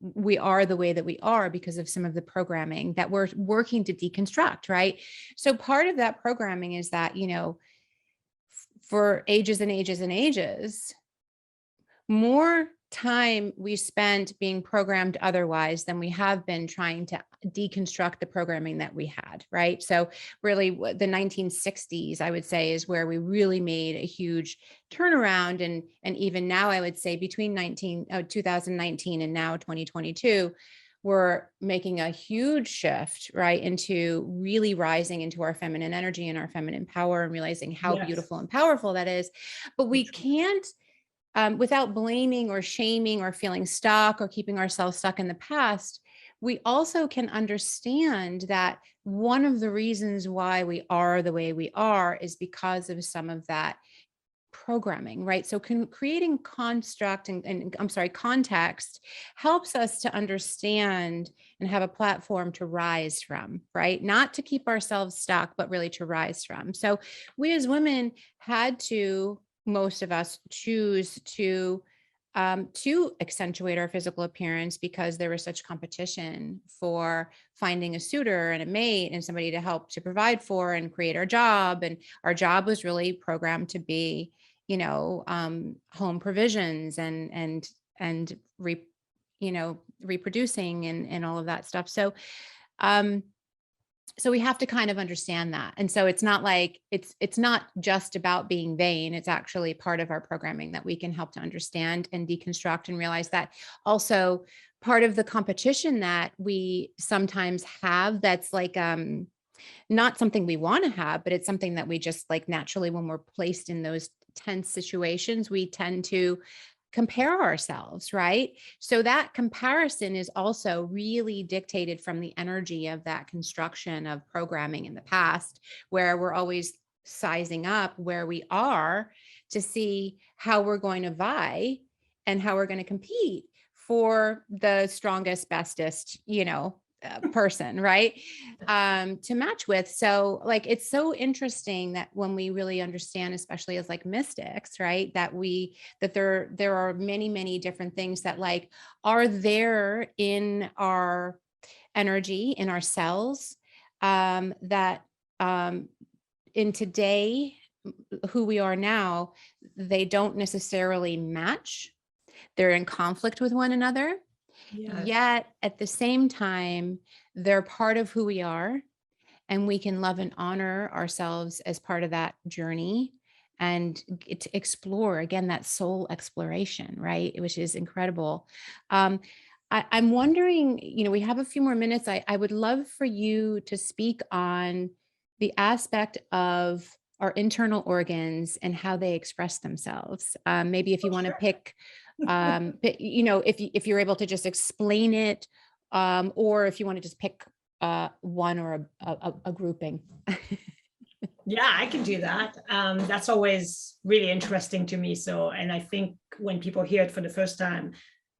we are the way that we are, because of some of the programming that we're working to deconstruct, right? So part of that programming is that, for ages and ages and ages, more time we spent being programmed otherwise than we have been trying to deconstruct the programming that we had, right? So really the 1960s, I would say, is where we really made a huge turnaround. And even now, I would say between 2019 and now 2022, we're making a huge shift, right, into really rising into our feminine energy and our feminine power, and realizing how beautiful and powerful that is. But we can't, without blaming or shaming or feeling stuck or keeping ourselves stuck in the past, we also can understand that one of the reasons why we are the way we are is because of some of that programming, right? So creating context helps us to understand and have a platform to rise from, right? Not to keep ourselves stuck, but really to rise from. So we as women had to, most of us, choose to accentuate our physical appearance, because there was such competition for finding a suitor and a mate and somebody to help to provide for and create our job. And our job was really programmed to be, home provisions and reproducing and all of that stuff. So, so we have to kind of understand that. And so it's not like, it's not just about being vain. It's actually part of our programming that we can help to understand and deconstruct, and realize that also part of the competition that we sometimes have, that's like, not something we want to have, but it's something that we just, like, naturally, when we're placed in those tense situations, we tend to compare ourselves, right? So that comparison is also really dictated from the energy of that construction of programming in the past, where we're always sizing up where we are to see how we're going to vie and how we're going to compete for the strongest, bestest, person, right? To match with. So, like, it's so interesting that when we really understand, especially as like mystics, right, that there are many, many different things that, like, are there in our energy, in our cells, that in today, who we are now, they don't necessarily match. They're in conflict with one another. Yes. Yet at the same time, they're part of who we are, and we can love and honor ourselves as part of that journey, and to explore again that soul exploration, right? Which is incredible. I'm wondering, we have a few more minutes. I would love for you to speak on the aspect of our internal organs and how they express themselves. Maybe if you want to pick, if you're able to just explain it, or if you want to just pick one or a grouping. Yeah, I can do that. That's always really interesting to me. So, and I think when people hear it for the first time,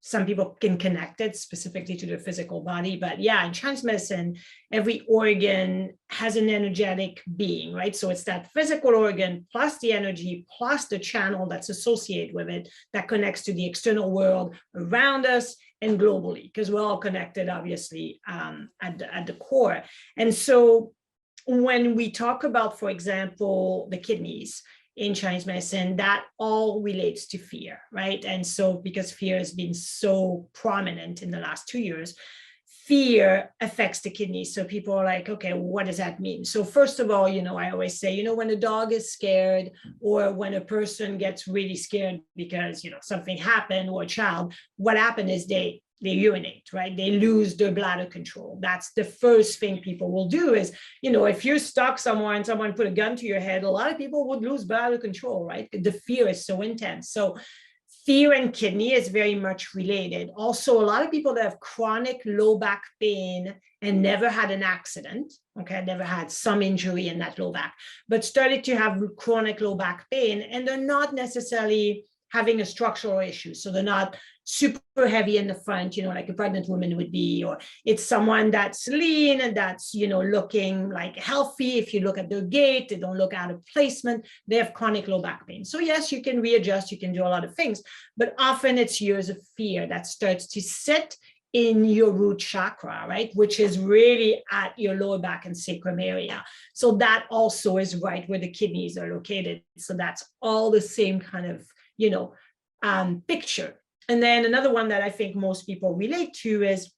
some people can connect it specifically to the physical body. But yeah, in Chinese medicine, every organ has an energetic being, right? So it's that physical organ plus the energy plus the channel that's associated with it that connects to the external world around us and globally, because we're all connected, obviously, at the core. And so when we talk about, for example, the kidneys in Chinese medicine, that all relates to fear, right? And so because fear has been so prominent in the last 2 years, fear affects the kidneys. So people are like, okay, what does that mean? So first of all, I always say, when a dog is scared or when a person gets really scared because, something happened, or a child, what happened is they urinate, right? They lose their bladder control. That's the first thing people will do is, if you're stuck somewhere and someone put a gun to your head, a lot of people would lose bladder control, right? The fear is so intense. So fear and kidney is very much related. Also, a lot of people that have chronic low back pain and never had an accident, okay, never had some injury in that low back, but started to have chronic low back pain, and they're not necessarily having a structural issue. So they're not super heavy in the front, like a pregnant woman would be, or it's someone that's lean and that's, looking like healthy. If you look at their gait, they don't look out of placement, they have chronic low back pain. So yes, you can readjust, you can do a lot of things, but often it's years of fear that starts to sit in your root chakra, right? Which is really at your lower back and sacrum area. So that also is right where the kidneys are located. So that's all the same kind of, picture. And then another one that I think most people relate to is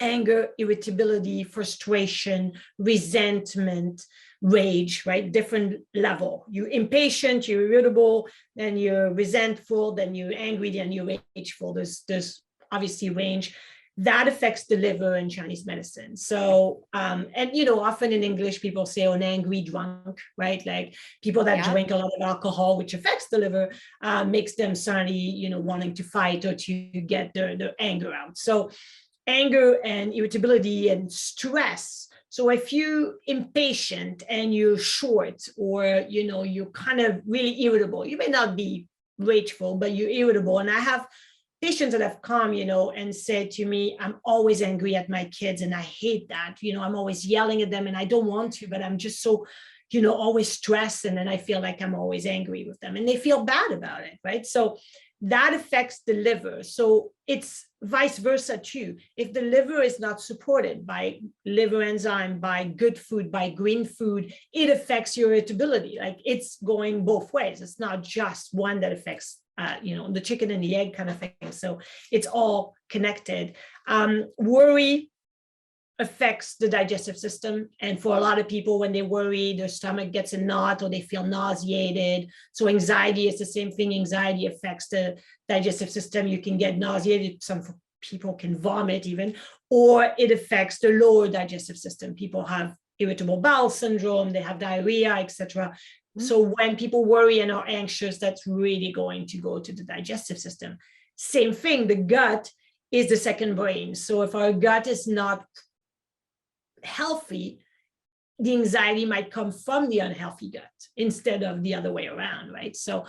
anger, irritability, frustration, resentment, rage, right? Different level. You're impatient, you're irritable, then you're resentful, then you're angry, then you're rageful. There's obviously range. That affects the liver in Chinese medicine. So, often in English, people say an angry drunk, right? Like people that drink a lot of alcohol, which affects the liver, makes them suddenly, wanting to fight or to get their anger out. So anger and irritability and stress. So if you're impatient and you're short, or, you're kind of really irritable, you may not be rageful, but you're irritable. And I have patients that have come, and said to me, I'm always angry at my kids and I hate that. I'm always yelling at them and I don't want to, but I'm just so, always stressed. And then I feel like I'm always angry with them and they feel bad about it, right? So that affects the liver. So it's vice versa too. If the liver is not supported by liver enzyme, by good food, by green food, it affects your irritability. Like it's going both ways. It's not just one that affects the chicken and the egg kind of thing. So it's all connected. Worry affects the digestive system. And for a lot of people, when they worry, their stomach gets a knot or they feel nauseated. So anxiety is the same thing. Anxiety affects the digestive system. You can get nauseated. Some people can vomit even, or it affects the lower digestive system. People have irritable bowel syndrome, they have diarrhea, etc. So when people worry and are anxious, that's really going to go to the digestive system. Same thing, the gut is the second brain. So if our gut is not healthy, the anxiety might come from the unhealthy gut instead of the other way around, right? So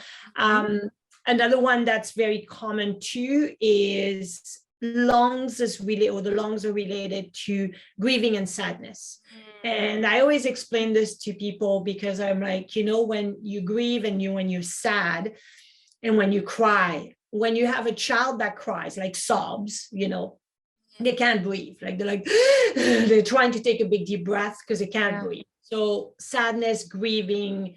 another one that's very common too is the lungs are related to grieving and sadness. And I always explain this to people because I'm like, when you grieve and when you're sad and when you cry, when you have a child that cries, like sobs, they can't breathe. Like they're like, they're trying to take a big deep breath because they can't breathe. So sadness, grieving,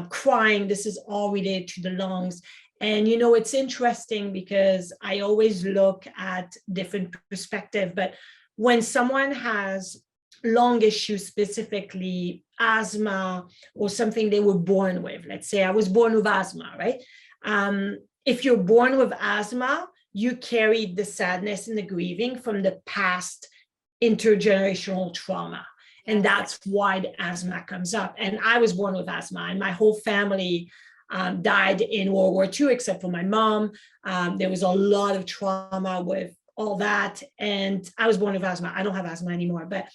crying, this is all related to the lungs. And, it's interesting because I always look at different perspectives, but when someone has lung issues, specifically asthma or something they were born with, let's say I was born with asthma, right? If you're born with asthma, you carried the sadness and the grieving from the past intergenerational trauma. And that's why the asthma comes up. And I was born with asthma, and my whole family died in World War II, except for my mom. There was a lot of trauma with all that. And I was born with asthma. I don't have asthma anymore, but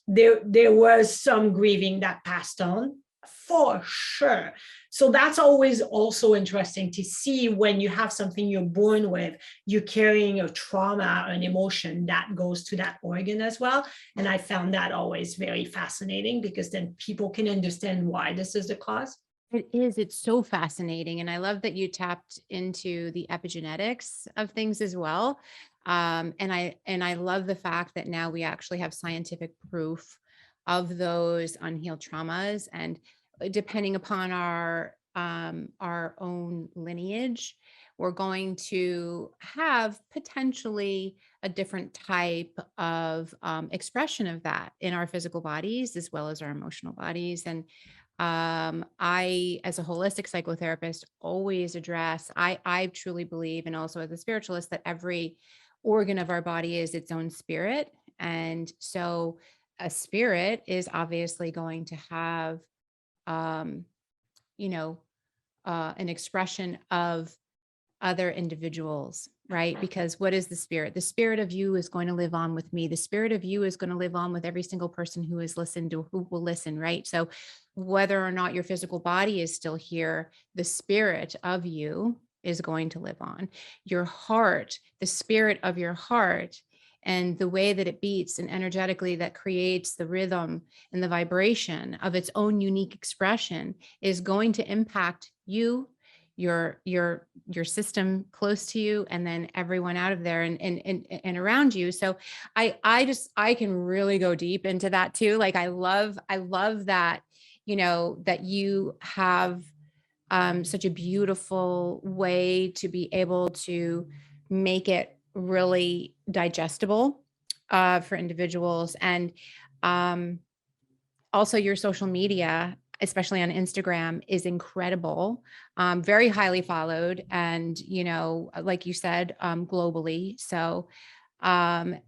there was some grieving that passed on for sure. So that's always also interesting to see when you have something you're born with, you're carrying a trauma, an emotion that goes to that organ as well. And I found that always very fascinating, because then people can understand why this is the cause. It is. It's so fascinating. And I love that you tapped into the epigenetics of things as well. And I love the fact that now we actually have scientific proof of those unhealed traumas, and depending upon our own lineage, we're going to have potentially a different type of expression of that in our physical bodies as well as our emotional bodies. And I, as a holistic psychotherapist, always address, I truly believe, and also as a spiritualist, that every organ of our body is its own spirit. And so a spirit is obviously going to have, an expression of other individuals, right? Because what is the spirit? The spirit of you is going to live on with me. The spirit of you is going to live on with every single person who has listened or who will listen, right? So whether or not your physical body is still here, the spirit of you is going to live on. Your heart, the spirit of your heart, and the way that it beats and energetically that creates the rhythm and the vibration of its own unique expression is going to impact you, your system close to you, and then everyone out of there and around you. So I can really go deep into that too. Like I love that, that you have such a beautiful way to be able to make it really digestible for individuals. And also your social media, especially on Instagram, is incredible, very highly followed, and, like you said, globally. So, and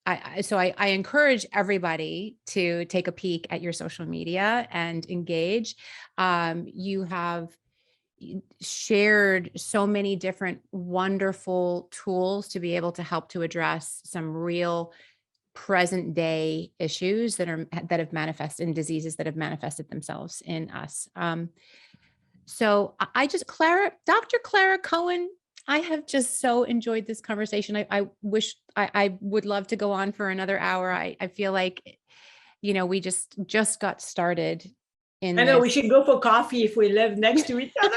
I encourage everybody to take a peek at your social media and engage. You have shared so many different wonderful tools to be able to help to address some real present day issues that have manifested in diseases that have manifested themselves in us. So Dr. Clara Cohen, I have just so enjoyed this conversation. I wish I would love to go on for another hour. I feel like, we just got started. I know we should go for coffee if we live next to each other.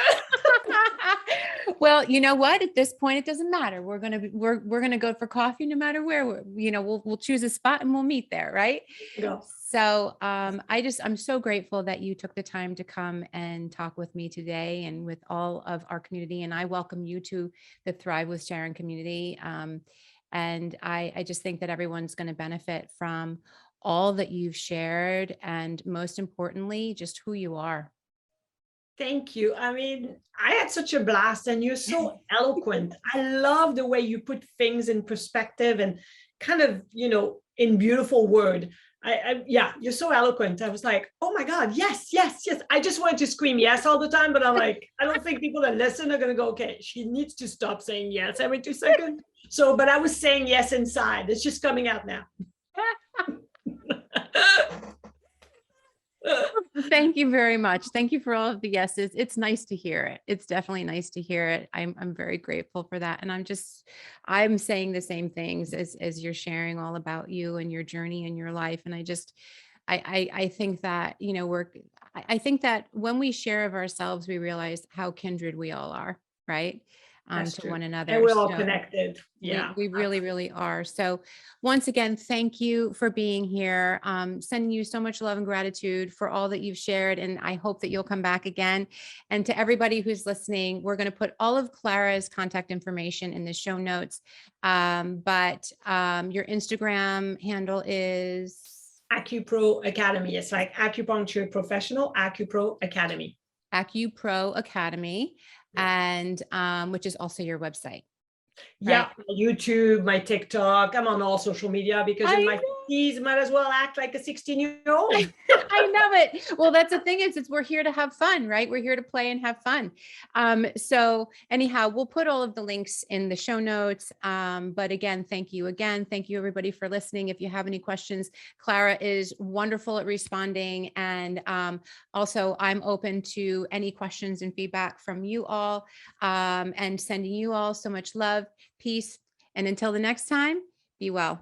Well, you know what? At this point, it doesn't matter. We're gonna go for coffee no matter where we'll choose a spot and we'll meet there, right? Go. So I'm so grateful that you took the time to come and talk with me today and with all of our community. And I welcome you to the Thrive with Sharon community. And I just think that everyone's going to benefit from all that you've shared, and most importantly, just who you are. Thank you. I mean, I had such a blast, and you're so eloquent. I love the way you put things in perspective and kind of, in beautiful word. You're so eloquent. I was like, oh my God, yes, yes, yes. I just wanted to scream yes all the time, but I'm like, I don't think people that listen are going to go, okay, she needs to stop saying yes every 2 seconds. So, but I was saying yes inside. It's just coming out now. Thank you very much. Thank you for all of the yeses. It's nice to hear it. It's definitely nice to hear it. I'm very grateful for that. And I'm saying the same things as you're sharing all about you and your journey and your life. And I think that, I think that when we share of ourselves, we realize how kindred we all are, right? To one another. And we're all connected. Yeah. We really, really are. So once again, thank you for being here. Sending you so much love and gratitude for all that you've shared. And I hope that you'll come back again. And to everybody who's listening, we're going to put all of Clara's contact information in the show notes. But your Instagram handle is? AcuPro Academy. It's like acupuncture professional, AcuPro Academy. AcuPro Academy. And which is also your website. Yeah, right? YouTube, my TikTok. I'm on all social media because in my 50s, might as well act like a 16-year-old. I know it. Well, that's the thing is we're here to have fun, right? We're here to play and have fun. So anyhow, we'll put all of the links in the show notes. But again, thank you again. Thank you everybody for listening. If you have any questions, Clara is wonderful at responding. And also I'm open to any questions and feedback from you all, and sending you all so much love, peace. And until the next time, be well.